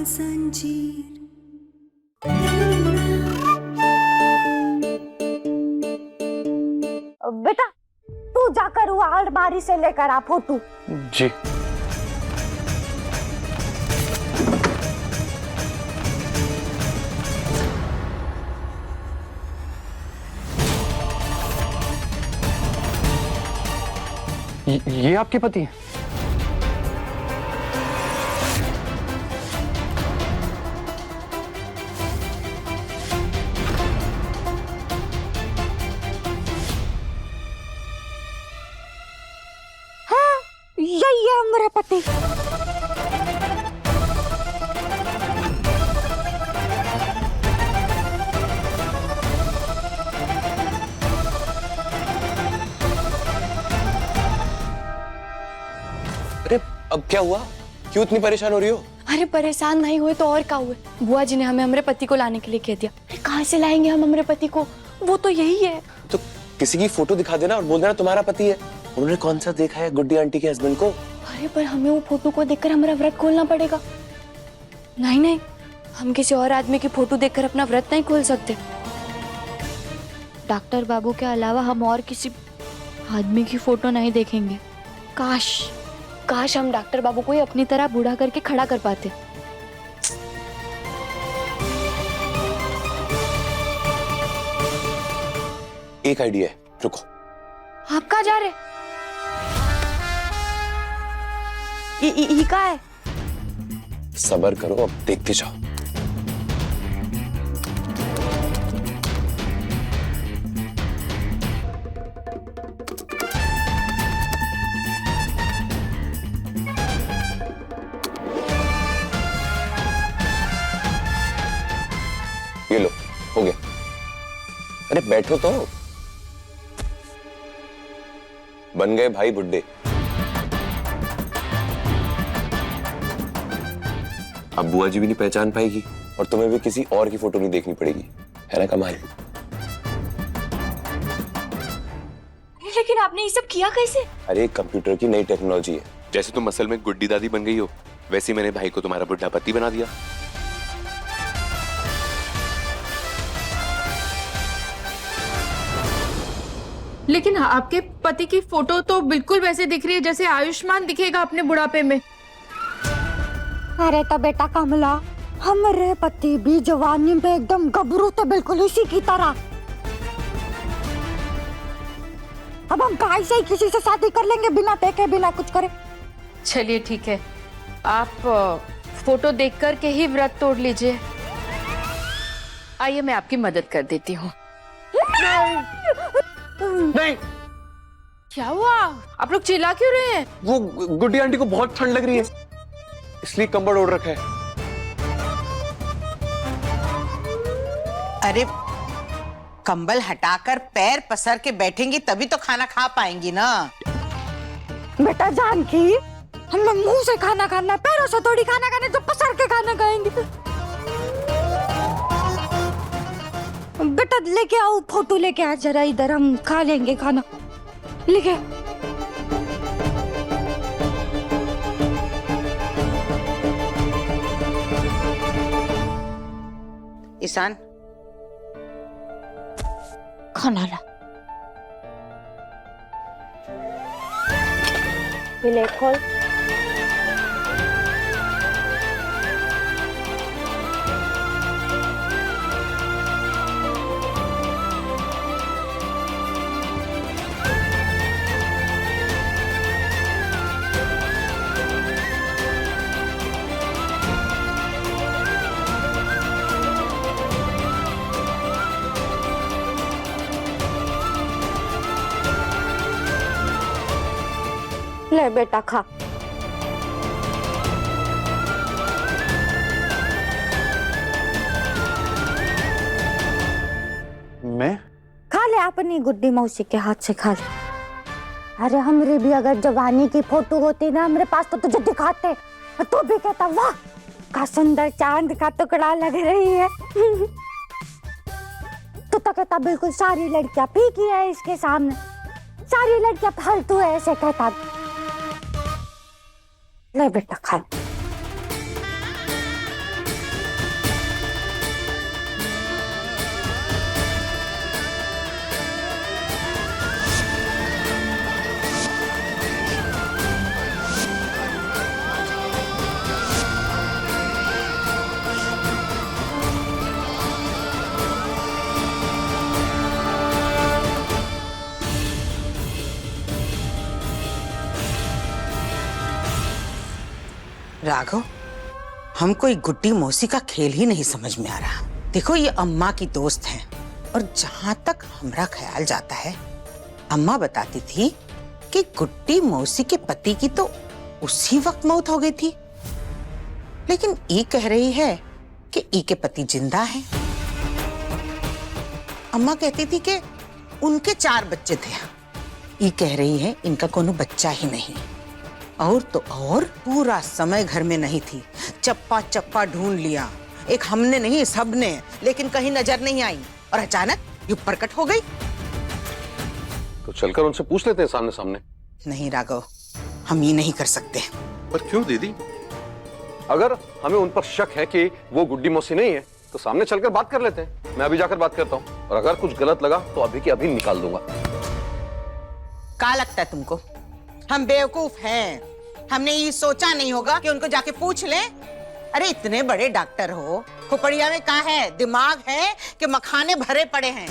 संजीर। बेटा तू जाकर वो अलमारी से लेकर आ फोटो। जी। ये आपके पति हैं? हाँ, यही है मेरा पति। अरे अब क्या हुआ? क्यों इतनी परेशान हो रही हो? अरे परेशान नहीं हुए तो और क्या हुए? बुआ जी ने हमें हमारे पति को लाने के लिए कह दिया। अरे कहाँ से लाएंगे हम हमारे पति को? वो तो यही है। तो किसी की फोटो दिखा देना और बोल देना तुम्हारा पति है। उन्होंने कौन सा देखा है गुड्डी आंटी के हस्बैंड को? अरे पर हमें वो फोटो को देखकर हमारा व्रत खोलना पड़ेगा। नहीं नहीं, हम किसी और आदमी की फोटो देखकर अपना व्रत नहीं खोल सकते। डॉक्टर बाबू के अलावा हम और किसी आदमी की फोटो नहीं देखेंगे। काश काश हम डॉक्टर बाबू को ही अपनी तरह बूढ़ा करके खड़ा कर पाते। एक आइडिया है, रुको। आप कहाँ जा रहे? ई का है? सब्र करो, अब देखते जाओ। ये लो, हो गया। अरे बैठो तो। बन गए भाई बुड्ढे। अब बुआ जी भी नहीं पहचान पाएगी और तुम्हें भी किसी और की फोटो नहीं देखनी पड़ेगी, है ना कमाल? लेकिन आपने ये सब किया कैसे? अरे कंप्यूटर की नई टेक्नोलॉजी है। जैसे तुम असल में गुड्डी दादी बन गई हो, वैसे ही मैंने भाई को तुम्हारा बुढ़ा पति बना दिया। लेकिन आपके पति की फोटो तो बिल्कुल वैसे दिख रही है जैसे आयुष्मान दिखेगा अपने बुढ़ापे में। अरे तो बेटा कमला, हमारे पति भी जवानी में एकदम गबरू थे, बिल्कुल इसी की तरह। अब हम कहीं से ही किसी से शादी कर लेंगे बिना देखे बिना कुछ करे। चलिए ठीक है, आप फोटो देख कर के ही व्रत तोड़ लीजिए। आइए मैं आपकी मदद कर देती हूँ। नहीं। क्या हुआ? आप लोग चिल्ला क्यों रहे हैं? वो गुड्डी आंटी को बहुत ठंड लग रही है, इसलिए कंबल ओढ़ रखा है। अरे कंबल हटाकर पैर पसार के बैठेंगी तभी तो खाना खा पाएंगी ना। बेटा जानकी, हमें मुंह से खाना खाना, पैरों से थोड़ी खाना खाने, तो पसर के खाना खाएंगे। बेटा लेके आओ फोटो, लेके आ जरा इधर, हम खा लेंगे खाना। लेके ईशान खाना ला। ले खोल। ले बेटा खा। मैं खा ले, अपनी गुड्डी मौसी के हाथ से खा ले। अरे हमरे भी अगर जवानी की फोटो होती ना हमारे पास तो तुझे दिखाते, तो भी कहता वाह का सुंदर चांद का टुकड़ा लग रही है। तो कहता बिल्कुल सारी लड़कियां फीकी है इसके सामने, सारी लड़कियां फालतू है, ऐसे कहता। ले बेटा खा। राघव, हमको ये गुड्डी मौसी का खेल ही नहीं समझ में आ रहा। देखो, ये अम्मा की दोस्त हैं और जहां तक हमरा ख्याल जाता है, अम्मा बताती थी कि गुड्डी मौसी के पति की तो उसी वक्त मौत हो गई थी, लेकिन ये कह रही है कि ई के पति जिंदा हैं। अम्मा कहती थी कि उनके 4 बच्चे थे, ये कह रही है इनका कोनो बच्चा ही नहीं। और तो और पूरा समय घर में नहीं थी, चप्पा चप्पा ढूंढ लिया, एक हमने नहीं सबने, लेकिन कहीं नजर नहीं आई और अचानक ये प्रकट हो गई। तो चलकर उनसे पूछ लेते हैं सामने सामने। नहीं राघव, हम ये नहीं कर सकते। पर क्यों दीदी? अगर हमें उन पर शक है कि वो गुड्डी मौसी नहीं है तो सामने चलकर बात कर लेते हैं। मैं अभी जाकर बात करता हूँ, और अगर कुछ गलत लगा तो अभी के अभी निकाल दूंगा। क्या लगता है तुमको हम बेवकूफ हैं? हमने ये सोचा नहीं होगा कि उनको जाके पूछ लें? अरे इतने बड़े डॉक्टर हो, खोपड़िया में कहाँ है? दिमाग है कि मखाने भरे पड़े हैं?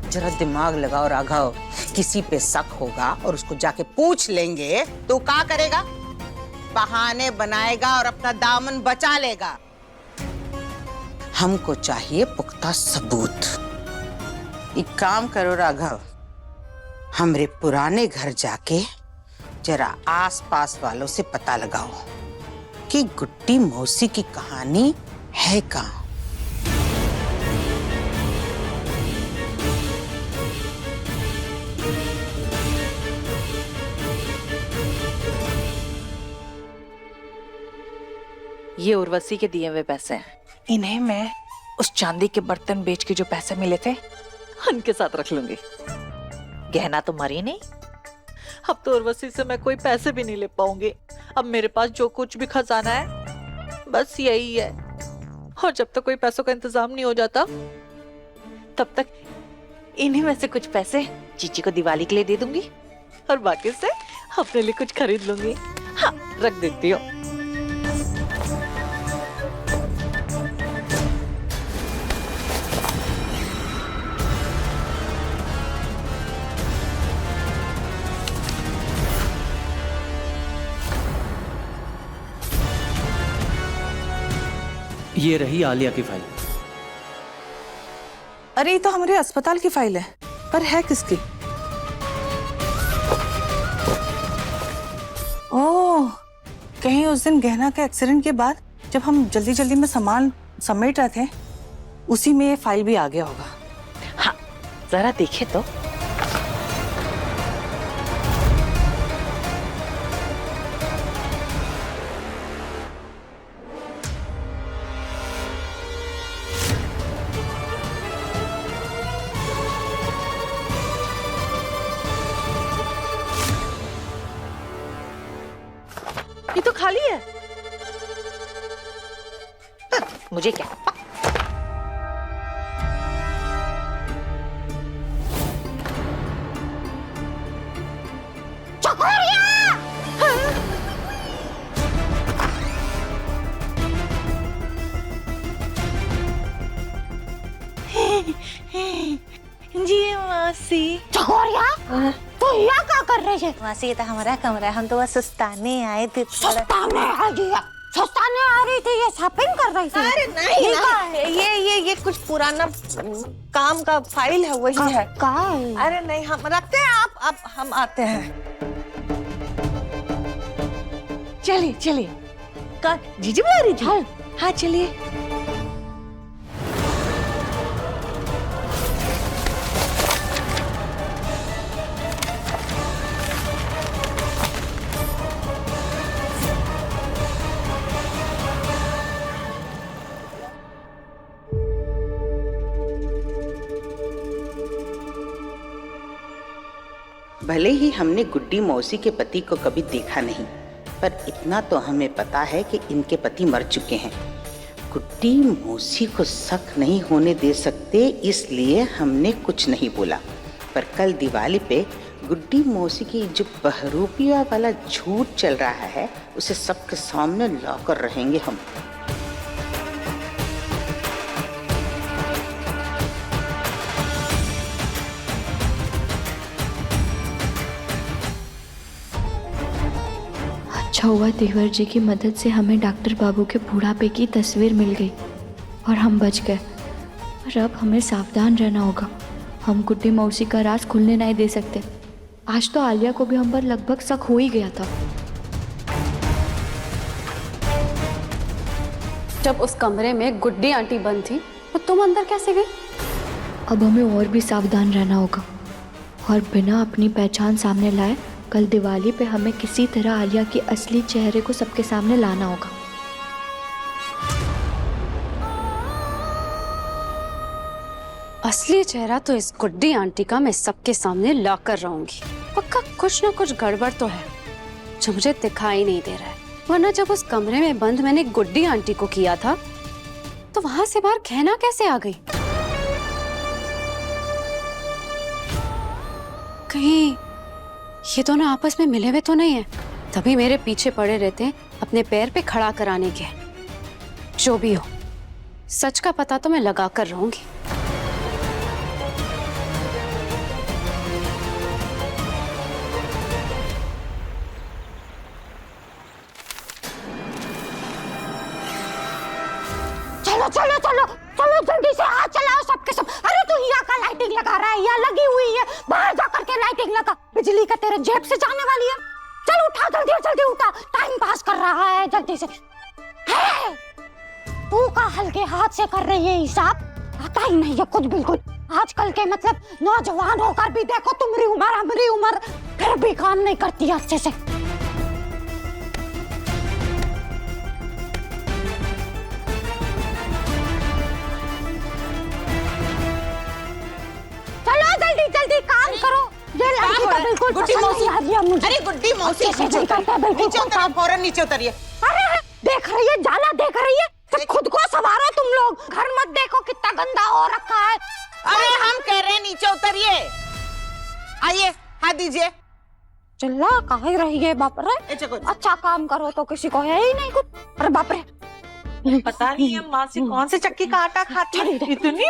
जरा दिमाग लगाओ राघव, किसी पे शक होगा और उसको जाके पूछ लेंगे तो क्या करेगा? बहाने बनाएगा और अपना दामन बचा लेगा। हमको चाहिए पुख्ता सबूत। एक काम करो राघव, हमरे पुराने घर जाके जरा आस-पास वालों से पता लगाओ कि गुड्डी मौसी की कहानी है कहाँ। ये उर्वशी के दिए हुए पैसे हैं। इन्हें मैं उस चांदी के बर्तन बेच के जो पैसे मिले थे उनके साथ रख लूंगी। गहना तो मरी नहीं। अब तो उर्वशी से मैं कोई पैसे भी नहीं ले पाऊंगी। अब मेरे पास जो कुछ भी खजाना है बस यही है, और जब तक कोई पैसों का इंतजाम नहीं हो जाता तब तक इन्हीं में से कुछ पैसे चीची को दिवाली के लिए दे दूंगी और बाकी से अपने लिए कुछ खरीद लूंगी। हाँ, रख देती हूँ। ये रही आलिया की फाइल। अरे ये तो हमारे अस्पताल की फाइल है, पर है किसकी? ओह, कहीं उस दिन गहना के एक्सीडेंट के बाद जब हम जल्दी जल्दी में सामान समेट रहे थे, उसी में ये फाइल भी आ गया होगा। हाँ, जरा देखे तो। ये तो खाली है। मुझे क्या? जी मासी। चकोरिया, तो यहाँ क्या कर रहे थे? मासी, ये तो हमारा कमरा है, हम तो बस सुस्ताने आए थे। सुस्ताने आ रही है? सुस्ताने आ रही थी या शॉपिंग कर रही थी? अरे नहीं ना, ये कुछ पुराना काम का फाइल है, वही है। का? अरे नहीं, हम रखते हैं, आप हम आते हैं। चलिए चलिए। का जीजी बुला रही थी? हाँ चलिए। भले ही हमने गुड्डी मौसी के पति को कभी देखा नहीं, पर इतना तो हमें पता है कि इनके पति मर चुके हैं। गुड्डी मौसी को शक नहीं होने दे सकते, इसलिए हमने कुछ नहीं बोला। पर कल दिवाली पे गुड्डी मौसी की जो बहरूपिया वाला झूठ चल रहा है, उसे सबके सामने लाकर रहेंगे हम। अच्छा हुआ देवर जी की मदद से हमें डॉक्टर बाबू के बुढ़ापे की तस्वीर मिल गई और हम बच गए। पर अब हमें सावधान रहना होगा। हम गुड्डी मौसी का राज खुलने नहीं दे सकते। आज तो आलिया को भी हम पर लगभग शक हो ही गया था। जब उस कमरे में गुड्डी आंटी बंद थी तो तुम अंदर कैसे गई? अब हमें और भी सावधान रहना होगा और बिना अपनी पहचान सामने लाए कल दिवाली पे हमें किसी तरह आलिया के असली चेहरे को सबके सामने लाना होगा। असली चेहरा तो इस गुड्डी आंटी का मैं सबके सामने ला कर रहूंगी। पक्का कुछ ना कुछ गड़बड़ तो है जो मुझे दिखाई नहीं दे रहा है। वरना जब उस कमरे में बंद मैंने गुड्डी आंटी को किया था तो वहां से बाहर कहना कैसे आ गई? कहीं ये दोनों आपस में मिले हुए तो नहीं है? तभी मेरे पीछे पड़े रहते हैं अपने पैर पे खड़ा कराने के। जो भी हो, सच का पता तो मैं लगा कर रहूंगी। चलो चलो चलो चलो जल्दी से हाथ चलाओ सबके सब। अरे तू यहाँ का लाइटिंग लगा रहा है, यहाँ लगी हुई है, बाहर जा करके लाइटिंग लगा। बिजली का तेरे जेब से जाने वाली है। चल उठा, जल्दी उठा, टाइम पास कर रहा है जल्दी से। है तू का हल्के हाथ से कर रही है हिसाब, आता ही नहीं है कुछ बिल्कुल। आजकल के मतलब नौजवान होकर भी देखो तुम्हारी उम्र हमारी उम्र फिर भी काम नहीं करती है अच्छे से। जल्दी काम करो। ये लड़की तो बिल्कुल पसंद नहीं आ रही है मुझे। अरे गुड्डी मौसी नीचे उतरिए, फौरन नीचे उतरिए। अरे देख रही है, जाला देख रही है, तो खुद को संवारो तुम लोग। घर मत देखो कितना गंदा हो रखा है। अरे हम कह रहे हैं नीचे उतरिए। आइए हाथ दीजिए। चिल्ला काहे रही है बाप रे। अच्छा काम करो तो किसी को है ही नहीं कुछ। अरे बाप रे, पता नहीं है माँ से कौन से चक्की का आटा खाती है, इतनी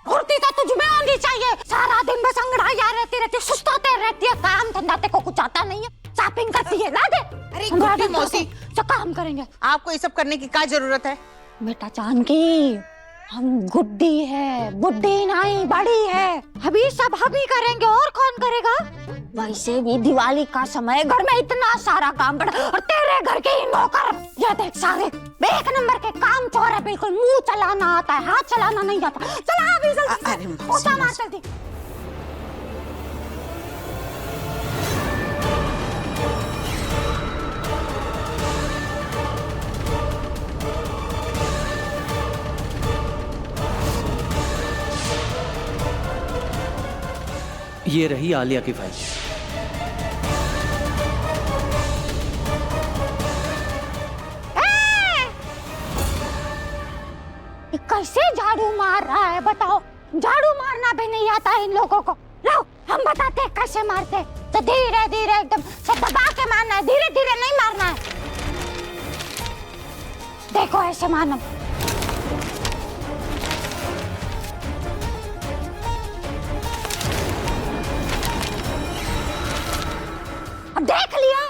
फुर्ती तो तुझ में होनी चाहिए। सारा दिन बस अंगड़ाइयाँ रहती सुस्ताते रहती है, काम धंधा ते को कुछ आता नहीं है। शॉपिंग करती है, ला दे। अरे गुड्डी मौसी, तो काम करेंगे। आपको ये सब करने की क्या जरूरत है? बेटा जानकी, हम गुड्डी है, बुड्ढी नहीं बड़ी है। अभी सब हम ही करेंगे और कौन करेगा? वैसे भी दिवाली का समय, घर में इतना सारा काम पड़ा और तेरे घर के ही नौकर ये देख सारे एक नंबर के काम चोर है बिल्कुल। मुंह चलाना आता है, हाथ चलाना नहीं आता। चला अभी जल्दी, उठा मार जल्दी। ये रही आलिया की फाइल। कैसे झाड़ू मार रहा है बताओ? झाड़ू मारना भी नहीं आता इन लोगों को। लो हम बताते हैं कैसे मारते। तो धीरे धीरे एकदम सब दबा के मारना है, धीरे धीरे नहीं मारना है। देखो ऐसे मारना। अब देख लिया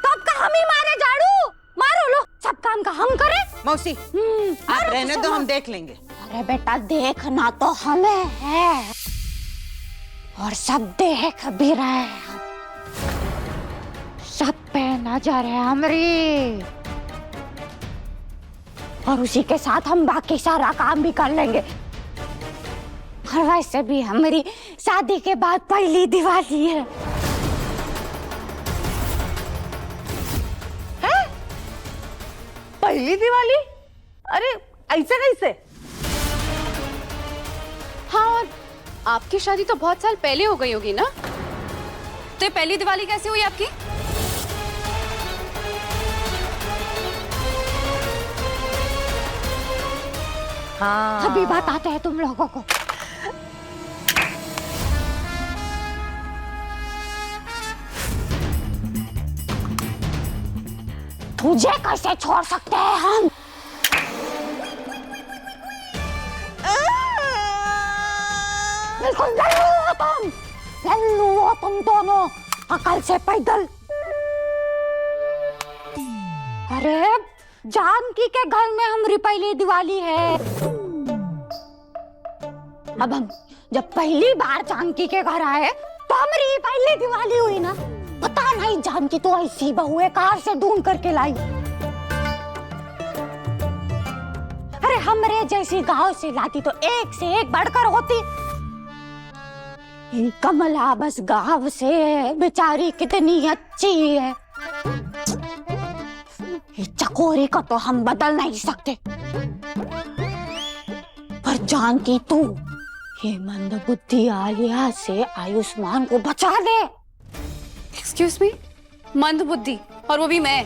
तो अब का हम ही मारे झाड़ू। मारो लो, सब काम का हम करें। मौसी आप रहने दो, हम देख लेंगे। अरे बेटा देखना तो हमें है और सब देख भी रहे हैं। सब पे नजर है हमारी और उसी के साथ हम बाकी सारा काम भी कर लेंगे। और वैसे भी हमारी शादी के बाद पहली दिवाली है। पहली दिवाली? अरे ऐसे कैसे? हाँ, और आपकी शादी तो बहुत साल पहले हो गई होगी ना, तो पहली दिवाली कैसे हुई आपकी? हाँ अभी बताते हैं तुम लोगों को। तुझे कैसे छोड़ सकते हैं हम? बिल्कुल लल्लू हो तुम दोनों, अकल से पैदल। अरे जानकी के घर में हमारी पहली दिवाली है। अब हम जब पहली बार जानकी के घर आए तो हमारी पहली दिवाली हुई ना। पता नहीं जानकी तो ऐसी बहू है कहाँ से ढूंढ करके लाई। अरे हमरे जैसी गांव से लाती तो एक से एक बढ़कर होती। ये कमला बस गांव से है, बेचारी कितनी अच्छी है। ये चकोरी को तो हम बदल नहीं सकते, पर जानकी तू ये मंदबुद्धि आलिया से आयुष्मान को बचा दे। एक्सक्यूज मी, मंदबुद्धि और वो भी मैं?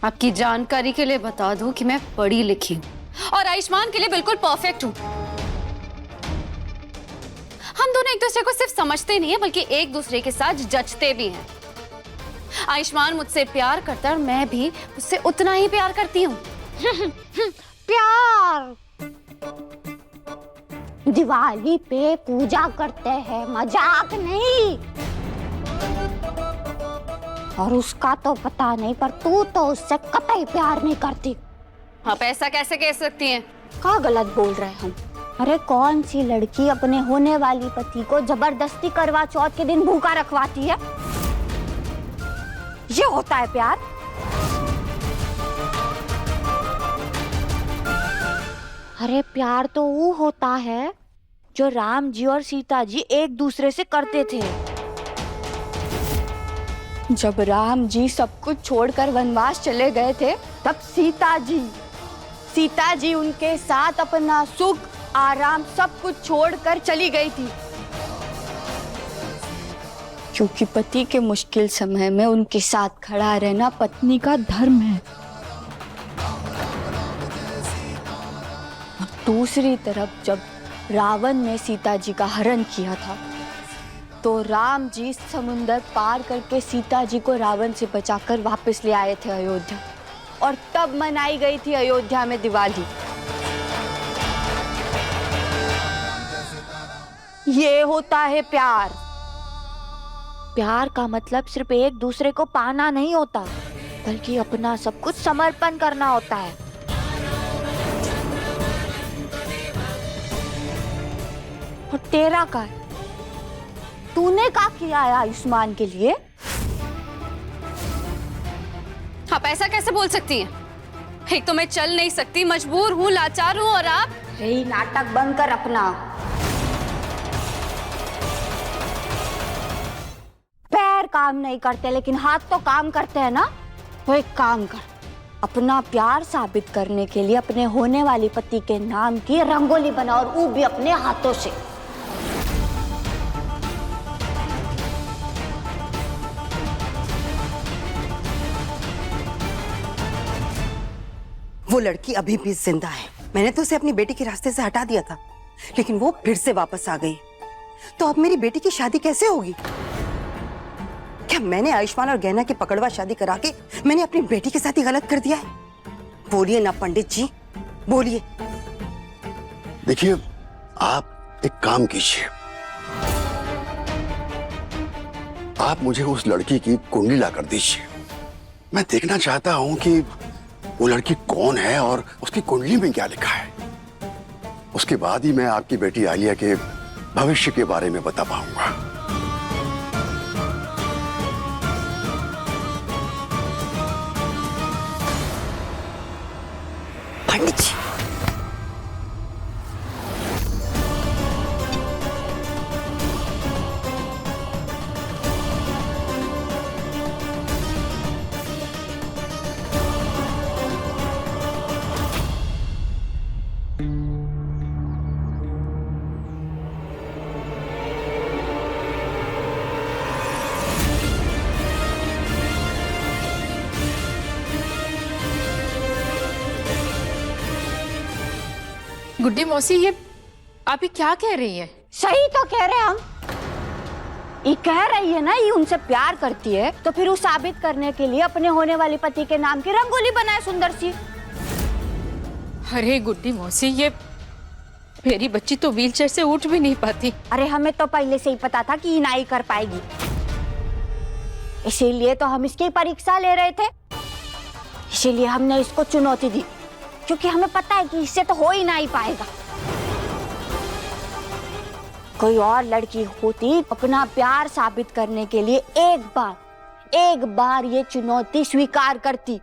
आपकी जानकारी के लिए बता दूं कि मैं पढ़ी लिखी हूँ और आयुष्मान के लिए बिल्कुल परफेक्ट हूँ। हम दोनों एक दूसरे को सिर्फ समझते नहीं है बल्कि एक दूसरे के साथ जचते भी हैं। आयुष्मान मुझसे प्यार करता है और मैं भी उससे उतना ही प्यार करती हूँ। प्यार दिवाली पे पूजा करते हैं, मजाक नहीं। और उसका तो पता नहीं, पर तू तो उससे कतई प्यार नहीं करती। आप ऐसा कैसे कह सकती हैं? क्या गलत बोल रहे हम? अरे कौन सी लड़की अपने होने वाली पति को जबरदस्ती करवा चौथ के दिन भूखा रखवाती है? ये होता है प्यार? अरे प्यार तो वो होता है जो राम जी और सीता जी एक दूसरे से करते थे। जब राम जी सब कुछ छोड़कर वनवास चले गए थे तब सीता जी उनके साथ अपना सुख आराम सब कुछ छोड़कर चली गई थी, क्योंकि पति के मुश्किल समय में उनके साथ खड़ा रहना पत्नी का धर्म है। और दूसरी तरफ जब रावण ने सीता जी का हरण किया था तो राम जी समुंदर पार करके सीता जी को रावण से बचाकर वापस ले आए थे अयोध्या, और तब मनाई गई थी अयोध्या में दिवाली। ये होता है प्यार। प्यार का मतलब सिर्फ एक दूसरे को पाना नहीं होता, बल्कि अपना सब कुछ समर्पण करना होता है। और तेरा का तूने क्या किया है आयुष्मान के लिए? आप ऐसा कैसे बोल सकती हैं? एक तो मैं चल नहीं सकती, मजबूर हूँ, लाचार हूँ, और आप? यही नाटक बंद कर अपना। पैर काम नहीं करते लेकिन हाथ तो काम करते हैं ना। तो एक काम कर, अपना प्यार साबित करने के लिए अपने होने वाली पति के नाम की रंगोली बना, और वो भी अपने हाथों से। वो लड़की अभी भी जिंदा है। मैंने तो उसे अपनी बेटी के रास्ते से हटा दिया था, लेकिन वो फिर से वापस आ गई। तो अब मेरी बेटी की शादी कैसे होगी? क्या मैंने आयुष्मान और गहना की पकड़वा शादी करा के मैंने अपनी बेटी के साथ ही गलत कर दिया है? बोलिए ना पंडित जी, बोलिए। देखिए, आप एक काम कीजिए, आप मुझे उस लड़की की कुंडली ला कर दीजिए। मैं देखना चाहता हूं कि वो लड़की कौन है और उसकी कुंडली में क्या लिखा है। उसके बाद ही मैं आपकी बेटी आलिया के भविष्य के बारे में बता पाऊंगा। पंडित जी, गुड्डी मौसी, ये आप ही क्या कह रही हैं? सही तो कह रहे हम। ये कह रही है ना, ये उनसे प्यार करती है, तो फिर वो साबित करने के लिए अपने होने वाले पति के नाम की रंगोली बनाए सुंदर सी। अरे गुड्डी मौसी, ये मेरी बच्ची तो व्हीलचेयर से उठ भी नहीं पाती। अरे हमें तो पहले से ही पता था कि ये नहीं कर पाएगी, इसीलिए तो हम इसकी परीक्षा ले रहे थे। इसीलिए हमने इसको चुनौती दी, क्योंकि हमें पता है कि इससे तो हो ही नहीं पाएगा। कोई और लड़की होती अपना प्यार साबित करने के लिए एक बार ये चुनौती स्वीकार करती,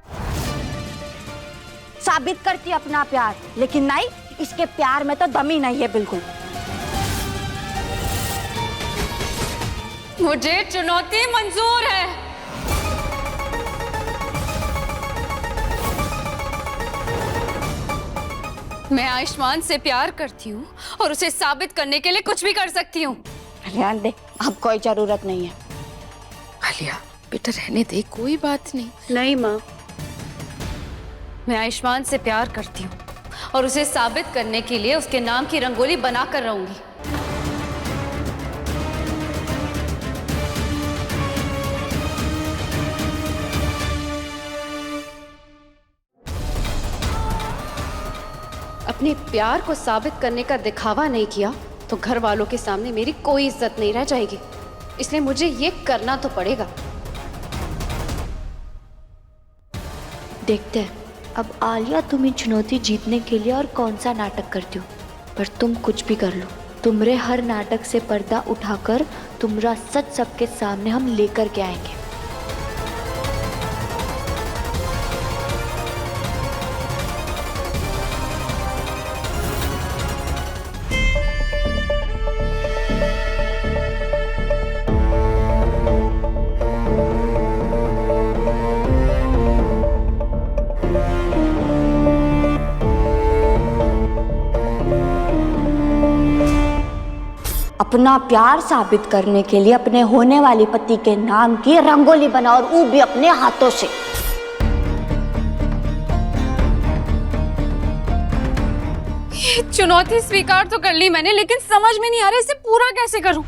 साबित करती अपना प्यार, लेकिन नहीं, इसके प्यार में तो दम ही नहीं है बिल्कुल। मुझे चुनौती मंजूर है। मैं आयुष्मान से प्यार करती हूँ और उसे साबित करने के लिए कुछ भी कर सकती हूँ। रहने दे, अब कोई जरूरत नहीं है। आलिया बेटा रहने दे, कोई बात नहीं। नहीं माँ, मैं आयुष्मान से प्यार करती हूँ और उसे साबित करने के लिए उसके नाम की रंगोली बना कर रहूंगी। अपने प्यार को साबित करने का दिखावा नहीं किया तो घर वालों के सामने मेरी कोई इज्जत नहीं रह जाएगी, इसलिए मुझे ये करना तो पड़ेगा। देखते हैं अब आलिया तुम्हें चुनौती जीतने के लिए और कौन सा नाटक करती हो, पर तुम कुछ भी कर लो, तुम्हारे हर नाटक से पर्दा उठाकर तुम्हारा सच सबके सामने हम लेकर के आएंगे। अपना प्यार साबित करने के लिए अपने होने वाले पति के नाम की रंगोली बनाओ, और वो भी अपने हाथों से। ये चुनौती स्वीकार तो कर ली मैंने, लेकिन समझ में नहीं आ रहा इसे पूरा कैसे करूं।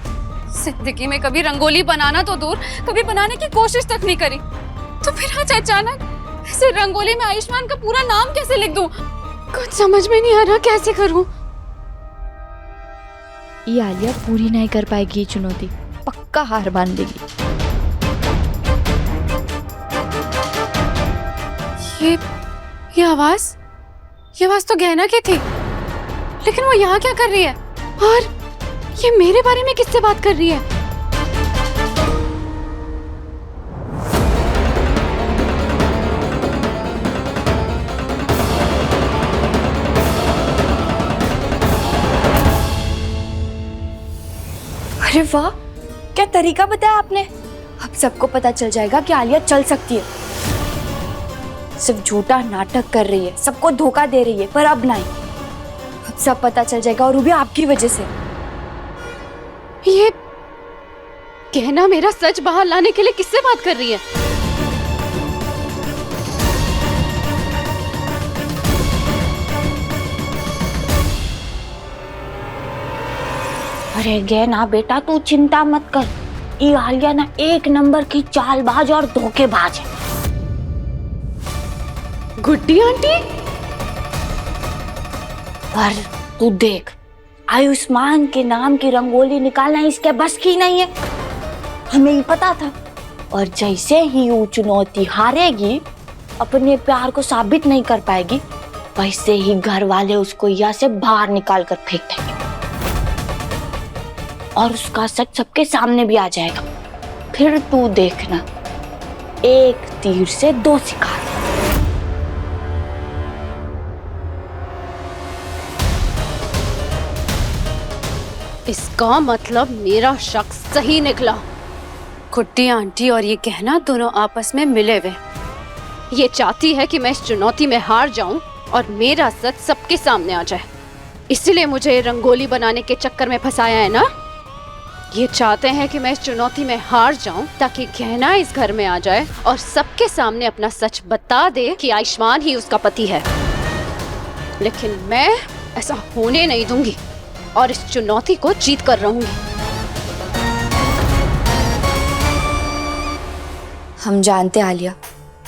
जिंदगी में कभी रंगोली बनाना तो दूर, कभी बनाने की कोशिश तक नहीं करी, तो फिर आज अचानक इसे रंगोली में आयुष्मान का पूरा नाम कैसे लिख दूं? कुछ समझ में नहीं आ रहा कैसे करूं। ये आलिया पूरी नहीं कर पाएगी, ये चुनौती पक्का हार मान लेगी। ये आवाज तो गहना की थी, लेकिन वो यहाँ क्या कर रही है? और ये मेरे बारे में किससे बात कर रही है? अरे वाह, क्या तरीका बताया आपने। अब सबको पता चल जाएगा कि आलिया चल सकती है, सिर्फ झूठा नाटक कर रही है, सबको धोखा दे रही है, पर अब नहीं, अब सब पता चल जाएगा, और वो भी आपकी वजह से। ये गहना मेरा सच बाहर लाने के लिए किससे बात कर रही है? अरे गहना बेटा, तू चिंता मत कर, ये आलिया ना एक नंबर की चालबाज और धोखेबाज है। गुड्डी आंटी? पर तू देख, आयुष्मान के नाम की रंगोली निकालना इसके बस की नहीं है, हमें ही पता था। और जैसे ही वो चुनौती हारेगी, अपने प्यार को साबित नहीं कर पाएगी, वैसे ही घर वाले उसको यहाँ से बाहर निकाल कर फेंक देंगे, और उसका सच सबके सामने भी आ जाएगा। फिर तू देखना, एक तीर से दो शिकार। इसका मतलब मेरा शक सही निकला। गुड्डी आंटी और ये गहना दोनों आपस में मिले हुए। ये चाहती है कि मैं इस चुनौती में हार जाऊं और मेरा सच सबके सामने आ जाए, इसीलिए मुझे रंगोली बनाने के चक्कर में फंसाया है ना। ये चाहते हैं कि मैं इस चुनौती में हार जाऊं ताकि गहना इस घर में आ जाए और सबके सामने अपना सच बता दे कि आयुष्मान ही उसका पति है। लेकिन मैं ऐसा होने नहीं दूंगी और इस चुनौती को जीत कर रहूंगी। हम जानते आलिया,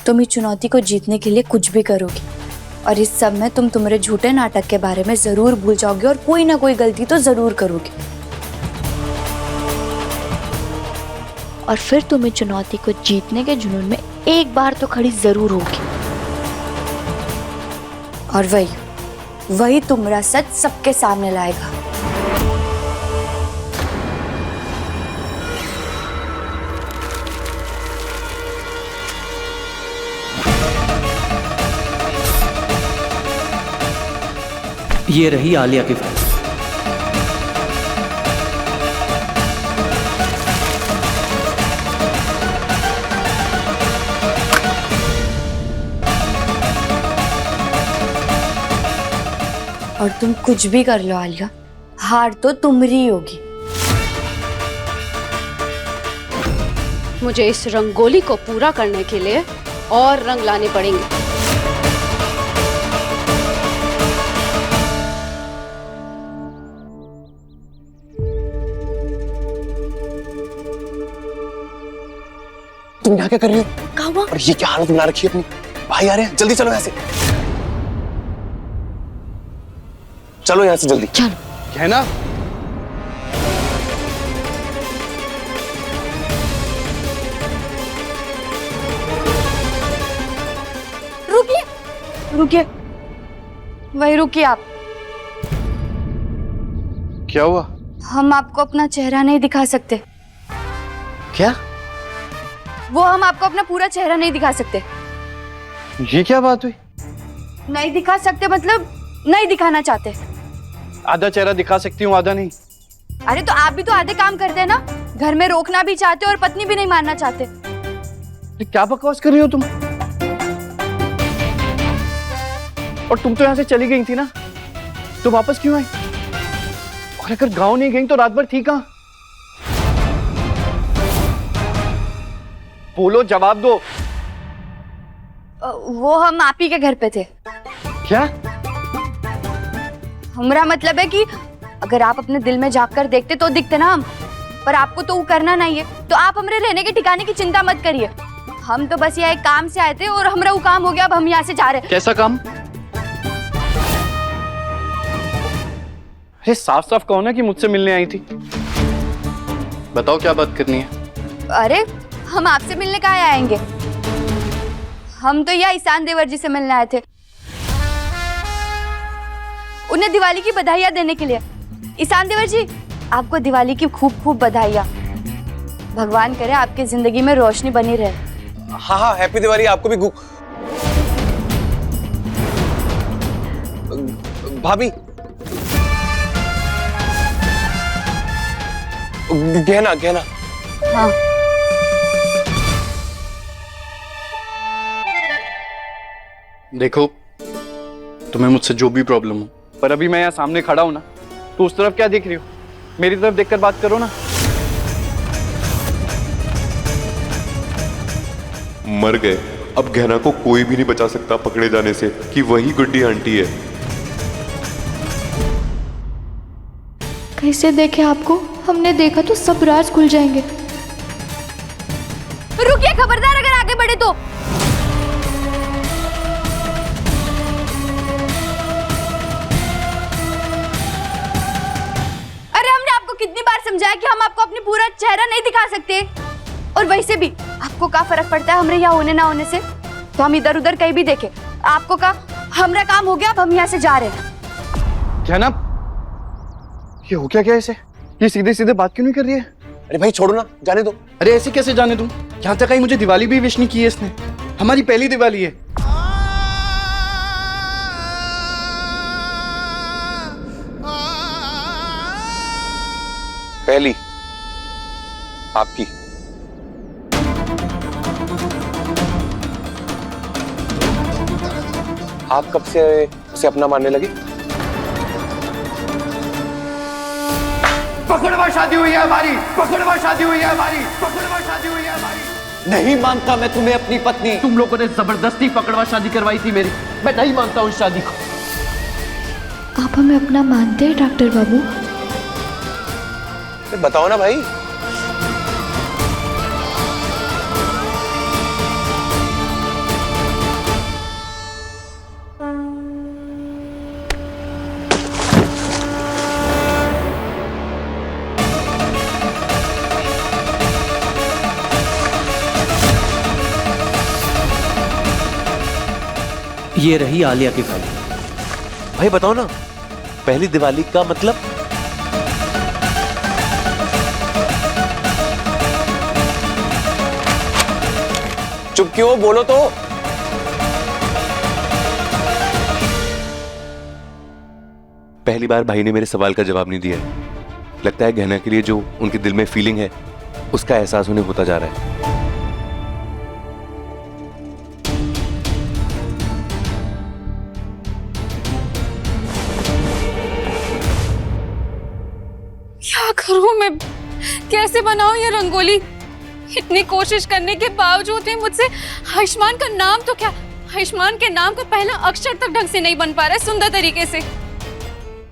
तुम इस चुनौती को जीतने के लिए कुछ भी करोगी, और इस सब में तुम तुम्हारे झूठे नाटक के बारे में जरूर भूल जाओगे और कोई ना कोई गलती तो जरूर करोगे, और फिर तुम्हें चुनौती को जीतने के जुनून में एक बार तो खड़ी जरूर होगी। और वही तुम्हारा सच सबके सामने लाएगा। ये रही आलिया की फाइल। और तुम कुछ भी कर लो आलिया, हार तो तुम्हारी होगी। मुझे इस रंगोली को पूरा करने के लिए और रंग लाने पड़ेंगे। तुम यहाँ क्या कर रही हो? कहाँ हुआ? और ये क्या हालत बना रखी है अपनी? भाई आ रहे हैं, जल्दी चलो यहाँ से। चलो यहाँ से जल्दी। चलो। गहना, रुकिए, रुकिए, वही रुकिए आप। क्या हुआ? हम आपको अपना चेहरा नहीं दिखा सकते। क्या? वो हम आपको अपना पूरा चेहरा नहीं दिखा सकते। ये क्या बात हुई? नहीं दिखा सकते मतलब नहीं दिखाना चाहते। आधा चेहरा दिखा सकती हूँ, आधा नहीं। अरे तो आप भी तो आधे काम करते हैं ना, घर में रोकना भी चाहते और पत्नी भी नहीं मानना चाहते। क्या बकवास कर रही हो तुम? और तुम तो यहाँ से चली गई थी ना, तो वापस क्यों आई? और अगर गांव नहीं गई तो रात भर थी कहाँ? बोलो, जवाब दो। वो हम आप ही के घर पे थे। क्या? हमारा मतलब है कि अगर आप अपने दिल में झांक कर देखते तो दिखते ना हम, पर आपको तो वो करना नहीं है, तो आप हमारे रहने के ठिकाने की चिंता मत करिए। हम तो बस यहाँ एक काम से आए थे और हमारा वो काम हो गया, अब हम यहाँ से जा रहे हैं। कैसा काम? अरे साफ साफ कहो ना कि मुझसे मिलने आई थी। बताओ क्या बात करनी है? अरे हम आपसे मिलने कहाँ आएंगे, हम तो यहाँ ईशान देवर जी से मिलने आए थे, उन्हें दिवाली की बधाइयाँ देने के लिए। ईशान देवर जी, आपको दिवाली की खूब खूब बधाइयाँ। भगवान करे आपकी जिंदगी में रोशनी बनी रहे। हाँ हाँ, हैप्पी दिवाली आपको भी। भाभी, गहना गहना। हाँ। देखो, तुम्हें मुझसे जो भी प्रॉब्लम हो, पर अभी मैं यहाँ सामने खड़ा हूं ना, तो उस तरफ क्या देख रही हो? मेरी तरफ देखकर बात करो ना। मर गए, अब गहना को कोई भी नहीं बचा सकता पकड़े जाने से कि वही गुड्डी आंटी है। कैसे देखे आपको? हमने देखा तो सब राज खुल जाएंगे। रुकिए, खबरदार अगर आगे बढ़े तो। अरे हमने आपको कितनी बार समझाया कि हम आपको अपनी पूरा चेहरा नहीं दिखा सकते, और वैसे भी आपको क्या फर्क पड़ता है हमरे यहाँ होने ना होने से? तो हम इधर उधर कहीं भी देखे, आपको क्या हमारा काम हो गया, अब हम यहाँ से जा रहे हैं। क्या ना, ये हो क्या इसे? ये सीधे सीधे बात क्यों नहीं कर रही है? अरे भाई छोड़ो ना, जाने दो। अरे ऐसे कैसे जाने दूं? यहाँ तक आई मुझे दिवाली भी विश नहीं की है इसने। हमारी पहली दिवाली है। पहली आपकी। आप कब से उसे अपना मानने लगे? पकड़वा शादी हुई है हमारी, पकड़वा शादी हुई है हमारी, पकड़वा शादी हुई है हमारी। नहीं मानता मैं तुम्हें अपनी पत्नी। तुम लोगों ने जबरदस्ती पकड़वा शादी करवाई थी मेरी। मैं नहीं मानता हूँ शादी को। आप हमें अपना मानते हैं डॉक्टर बाबू? बताओ ना भाई। ये रही आलिया की फाइल। भाई बताओ ना, पहली दिवाली का मतलब? चुप क्यों, बोलो तो। पहली बार भाई ने मेरे सवाल का जवाब नहीं दिया है। लगता है गहना के लिए जो उनके दिल में फीलिंग है उसका एहसास उन्हें होता जा रहा है। क्या करूं मैं, कैसे बनाऊं ये रंगोली? इतनी कोशिश करने के बावजूद भी मुझसे आयुष्मान का नाम तो क्या, आयुष्मान के नाम का पहला अक्षर तक ढंग से नहीं बन पा रहा है सुंदर तरीके से।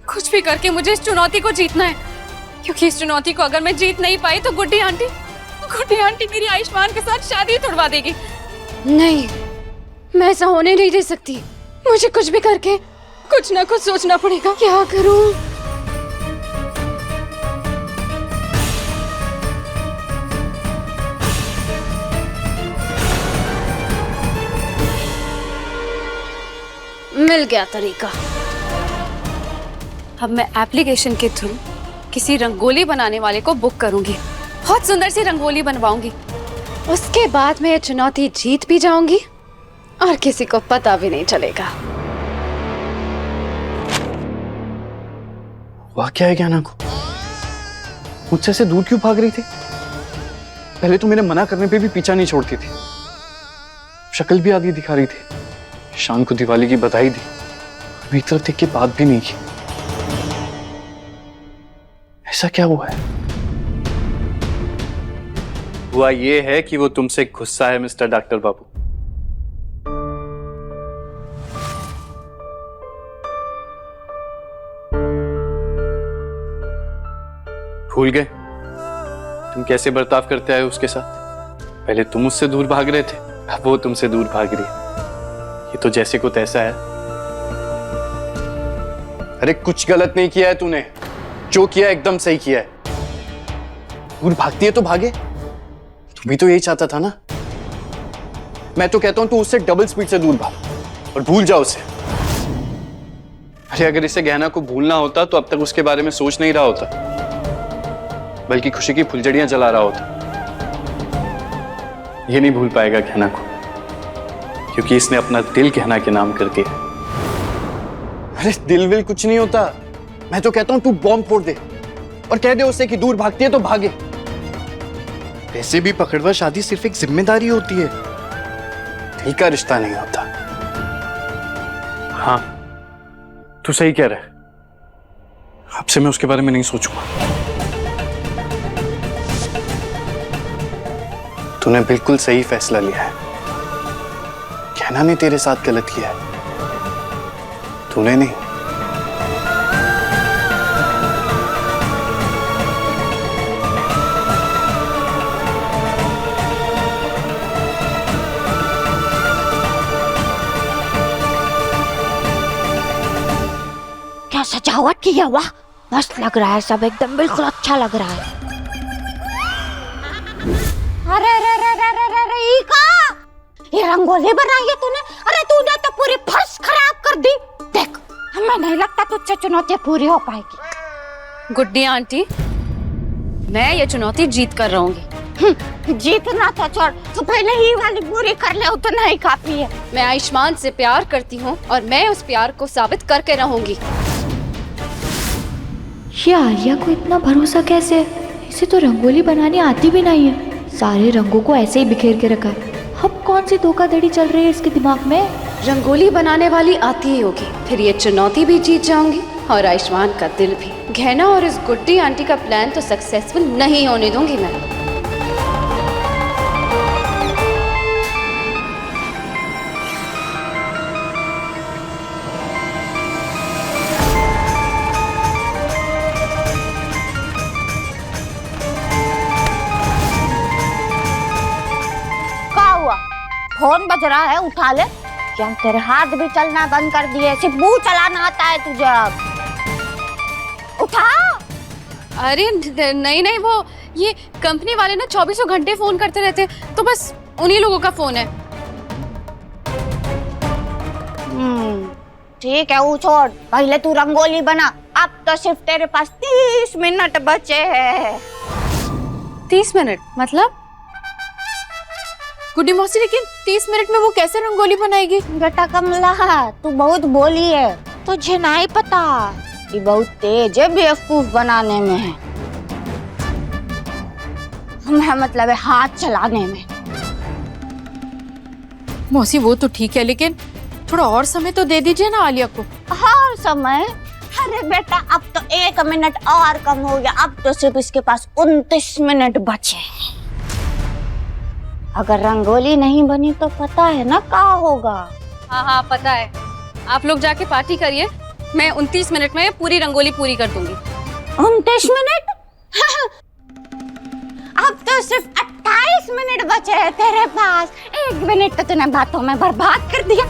कुछ भी करके मुझे इस चुनौती को जीतना है, क्योंकि इस चुनौती को अगर मैं जीत नहीं पाई तो गुड्डी आंटी मेरी आयुष्मान के साथ शादी तोड़वा देगी। नहीं, मैं ऐसा होने नहीं दे सकती। मुझे कुछ भी करके कुछ ना कुछ सोचना पड़ेगा। क्या करूं? मिल गया तरीका। अब मैं एप्लीकेशन के थ्रू किसी रंगोली बनाने वाले को बुक करूंगी, बहुत सुंदर सी रंगोली बनवाऊंगी। उसके बाद मैं ये चुनौती जीत भी जाऊंगी और किसी को पता भी नहीं चलेगा। वाह, क्या है ज्ञाना को? मुझसे से दूर क्यों भाग रही थी? पहले तो मेरे मना करने पे भी पीछा नहीं छोड़ती थी, शक्ल भी आधी दिखा रही थी। शान को दिवाली की बधाई दी, मेरी तरफ देख के बात भी नहीं की। ऐसा क्या हुआ है? हुआ ये है कि वो तुमसे गुस्सा है मिस्टर डॉक्टर बाबू। भूल गए तुम कैसे बर्ताव करते आए उसके साथ? पहले तुम उससे दूर भाग रहे थे, अब वो तुमसे दूर भाग रही है। ये तो जैसे को तैसा है। अरे कुछ गलत नहीं किया है तूने, जो किया एकदम सही किया है। दूर भागती है तो भागे, तू भी तो यही चाहता था ना। मैं तो कहता हूं तू उससे डबल स्पीड से दूर भाग और भूल जा उसे। अरे अगर इसे गहना को भूलना होता तो अब तक उसके बारे में सोच नहीं रहा होता, बल्कि खुशी की फुलझड़ियां जला रहा होता। ये नहीं भूल पाएगा गहना को, क्योंकि इसने अपना दिल गहना के नाम कर दिया। अरे दिल विल कुछ नहीं होता। मैं तो कहता हूं तू बॉम्ब फोड़ दे और कह दे उसे कि दूर भागती है तो भागे। वैसे भी पकड़वा शादी सिर्फ एक जिम्मेदारी होती है, दिल का रिश्ता नहीं होता। हाँ, तू सही कह रहा है। आपसे मैं उसके बारे में नहीं सोचूंगा। तूने बिल्कुल सही फैसला लिया है। गहना ने तेरे साथ गलत किया है, तूने नहीं। क्या सजावट की है, वाह मस्त लग रहा है सब, एकदम बिल्कुल अच्छा लग रहा है। अरे रे रे रे रे रे रे ये रंगोली बनाई है तूने? अरे तूने तो पूरी फर्श खराब कर दी। देख, हमें नहीं लगता तुझसे चुनौती पूरी हो पाएगी। गुड्डी आंटी, मैं ये चुनौती जीत कर रहूंगी। जीतना तो छोड़, तू पहले ही वाली पूरी कर ले, उतना ही काफी है। मैं आयुष्मान से प्यार करती हूँ और मैं उस प्यार को साबित करके रहूंगी। ये आर्या को इतना भरोसा कैसे है? इसे तो रंगोली बनानी आती भी नहीं है, सारे रंगों को ऐसे ही बिखेर के रखा है। अब कौन सी धोखाधड़ी चल रही है इसके दिमाग में? रंगोली बनाने वाली आती ही होगी, फिर ये चुनौती भी जीत जाऊंगी और आयुष्मान का दिल भी। गहना और इस गुड्डी आंटी का प्लान तो सक्सेसफुल नहीं होने दूंगी मैं। फोन बज रहा है, उठा ले। क्या तेरे हाथ भी चलना बंद कर दिए? सिर्फ मुंह चलाना आता है तुझे अब। उठा। अरे नहीं, वो ये कंपनी वाले ना 24 घंटे फोन करते रहते, तो बस उन्हीं लोगों का फोन है। ठीक है, वो छोड़, पहले तू रंगोली बना। अब तो सिर्फ तेरे पास 30 मिनट बचे हैं। 30 मिनट मतलब? गुड्डी मौसी, लेकिन 30 मिनट में वो कैसे रंगोली बनाएगी? बेटा कमला, तू बहुत बोली है, तुझे नहीं पता कि बहुत तेज है बेवकूफ बनाने में है, मतलब है हाथ चलाने में। मौसी वो तो ठीक है, लेकिन थोड़ा और समय तो दे दीजिए ना आलिया को। और समय? अरे बेटा, अब तो 1 मिनट और कम हो गया। अब तो सिर्फ इसके पास 29 मिनट बचे हैं। अगर रंगोली नहीं बनी तो पता है ना क्या होगा। हाँ हाँ पता है, आप लोग जाके पार्टी करिए, मैं 29 मिनट में पूरी रंगोली पूरी कर दूंगी। 29 मिनट? अब तो सिर्फ 28 मिनट बचे हैं तेरे पास। 1 मिनट तो तूने बातों में बर्बाद कर दिया।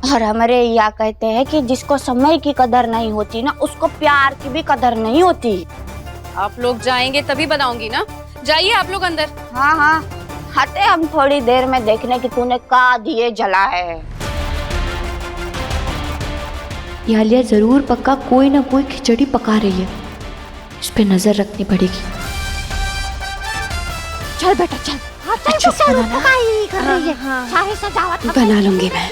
और हमारे यहाँ कहते हैं कि जिसको समय की कदर नहीं होती ना, उसको प्यार की भी कदर नहीं होती। आप लोग जाएंगे तभी बनाऊंगी ना, जाइए आप लोग अंदर। हाँ हाँ, आते हम थोड़ी देर में देखने की तूने का दिए जला है। ये आलिया जरूर पक्का कोई ना कोई खिचड़ी पका रही है, इस पे नजर रखनी पड़ेगी। चल बेटा चल, अच्छे से बनाना। कर रही है, सारी सजावट बना लूंगी मैं।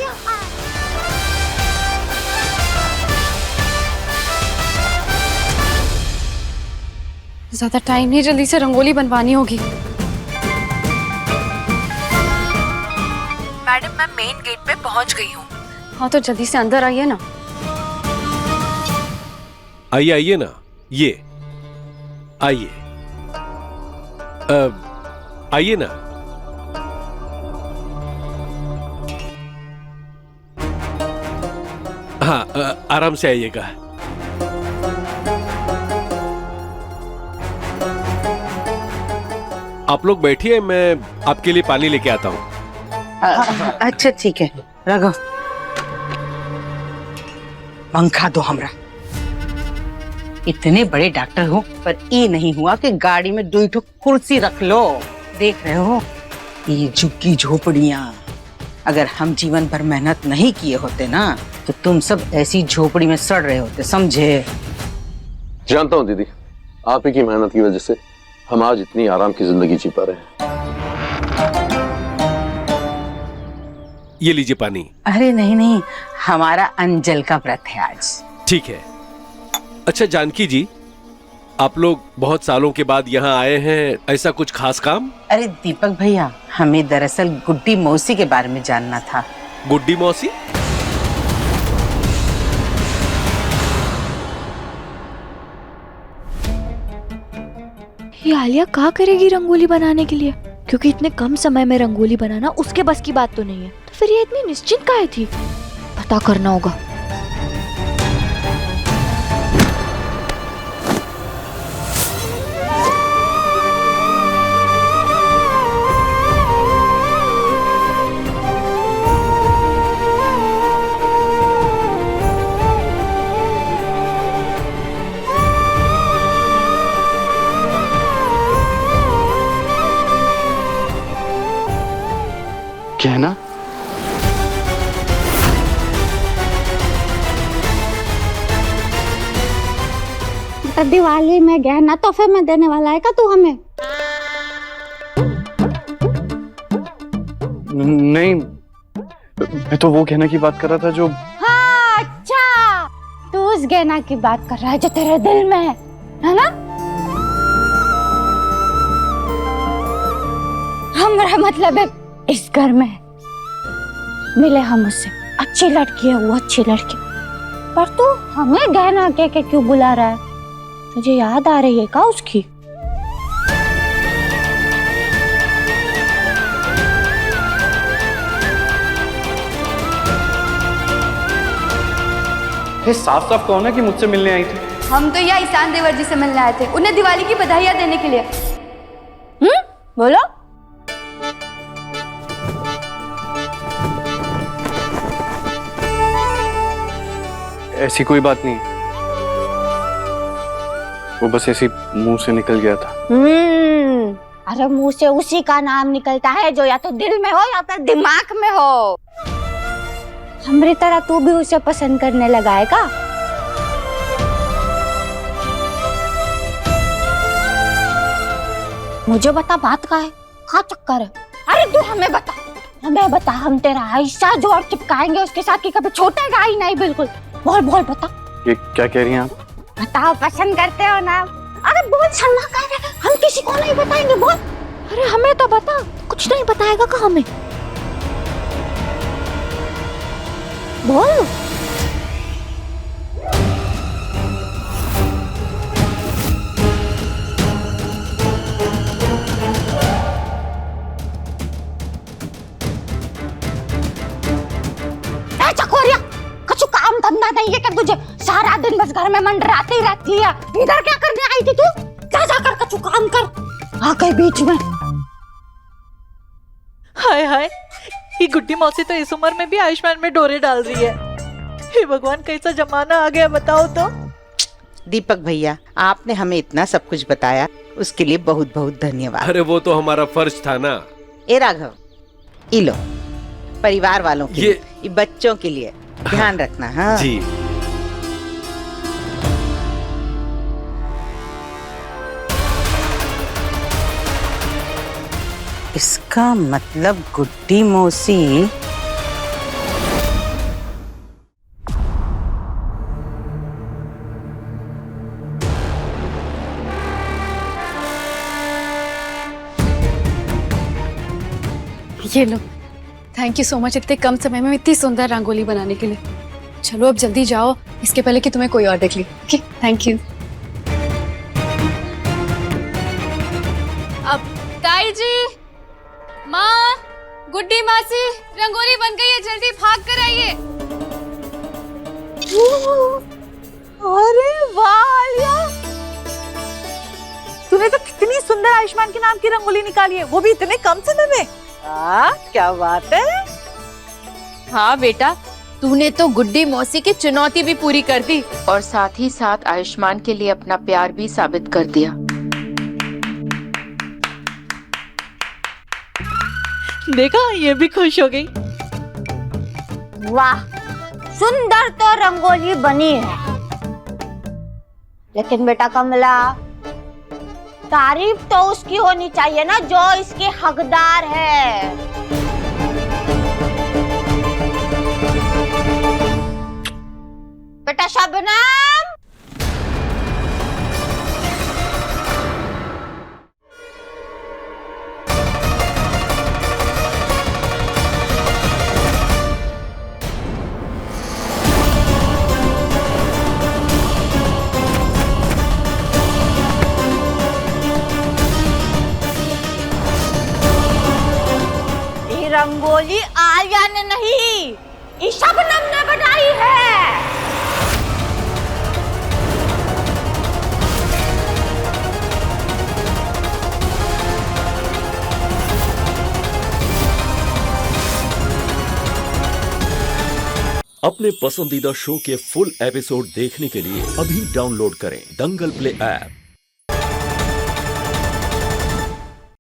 ज्यादा टाइम नहीं, जल्दी से रंगोली बनवानी होगी। मैडम, मैं मेन गेट पे पहुंच गई हूँ। हाँ तो जल्दी से अंदर आइए ना। आइए आइए ना, ये आइए, आइए ना। हाँ, आराम से आइएगा। आप लोग बैठिए, मैं आपके लिए पानी लेके आता हूँ। अच्छा ठीक है, रखो। पंखा दो हमरा। इतने बड़े डॉक्टर हो, पर ये नहीं हुआ कि गाड़ी में 2 ठो कुर्सी रख लो। देख रहे हो, ये झुग्गी झोपड़ियाँ, अगर हम जीवन भर मेहनत नहीं किए होते ना, तो तुम सब ऐसी झोपड़ी में सड़ रहे होते, समझे? जानता हूँ दीदी, आप ही की मेहनत की वजह से हम आज इतनी आराम की जिंदगी जी पा रहे हैं। ये लीजिए पानी। अरे नहीं नहीं, हमारा अंजल का व्रत है आज। ठीक है। अच्छा जानकी जी, आप लोग बहुत सालों के बाद यहाँ आए हैं, ऐसा कुछ खास काम? अरे दीपक भैया, हमें दरअसल गुड्डी मौसी के बारे में जानना था। गुड्डी मौसी? ये आलिया क्या करेगी रंगोली बनाने के लिए? क्योंकि इतने कम समय में रंगोली बनाना उसके बस की बात तो नहीं है, तो फिर ये इतनी निश्चिंत काहे थी? पता करना होगा। कहना? दिवाली में गहना तोहफे में देने वाला है क्या तू हमें? नहीं, मैं तो वो गहना की बात कर रहा था जो... हाँ अच्छा, तू उस गहना की बात कर रहा है जो तेरे दिल में है ना? हमारा मतलब है इस घर में मिले हम उससे, अच्छी लड़की है वो, अच्छी लड़की, पर तू हमें गहना कह के क्यों बुला रहा है? तुझे याद आ रही है क्या उसकी? साफ साफ कहो ना कि मुझसे मिलने आई थी। हम तो यहाँ ईशान देवर जी से मिलने आए थे, उन्हें दिवाली की बधाइयाँ देने के लिए। बोलो। ऐसी कोई बात नहीं, वो बस ऐसी मुंह से निकल गया था। अरे मुंह से उसी का नाम निकलता है जो या तो दिल में हो या तो दिमाग में हो। हमारी तरह तू भी उसे पसंद करने लगा है का? मुझे बता बात का है, क्या चक्कर है? अरे तू हमें बता, हम तेरा ऐसा जोड़ चिपकाएंगे उसके साथ कि कभी छूटेगा ही नहीं बिल्कुल। बोल बता। ये क्या कह रही हैं आप? बताओ, पसंद करते हो ना? अरे बोल, शर्मा कर रहे, हम किसी को नहीं बताएंगे, बोल। अरे हमें तो बता, कुछ नहीं बताएगा का हमें? बोल। चकोरिया, कुछ काम धंधा नहीं है क्या तुझे? सारा दिन बस घर में मंडराती रहती है। इधर क्या करने आई थी तू? जा कर कुछ काम कर, आ गए बीच में। हाय हाय, ये गुड्डी मौसी तो इस उम्र में भी आयुष्मान में डोरे डाल रही है। हे भगवान, कैसा जमाना आ गया बताओ तो। दीपक भैया, आपने हमें इतना सब कुछ बताया, उसके लिए बहुत बहुत धन्यवाद। अरे वो तो हमारा फर्ज था ना। ए राघव, ये लो, परिवार वालों के लिए, ये बच्चों के लिए ध्यान रखना। हाँ जी। इसका मतलब गुड्डी मौसी ये लो, थैंक यू सो मच इतने कम समय में इतनी सुंदर रंगोली बनाने के लिए। चलो अब जल्दी जाओ, इसके पहले कि तुम्हें कोई और देख ले। Okay, thank you. अब ताई जी, माँ, गुड्डी मासी, रंगोली बन गई है, जल्दी भाग कर आइए। अरे वाह आलिया, तूने तो कितनी सुंदर आयुष्मान के नाम की रंगोली निकाली है, वो भी इतने कम समय में। क्या बात है। हाँ बेटा, तूने तो गुड्डी मौसी की चुनौती भी पूरी कर दी और साथ ही साथ आयुष्मान के लिए अपना प्यार भी साबित कर दिया। देखा, ये भी खुश हो गई। वाह, सुंदर तो रंगोली बनी है, लेकिन बेटा कमला, तारीफ तो उसकी होनी चाहिए ना जो इसके हकदार है। बेटा शबनम, रंगोली आलिया ने नहीं, ये शबनम ने बनाई है। अपने पसंदीदा शो के फुल एपिसोड देखने के लिए अभी डाउनलोड करें दंगल प्ले ऐप।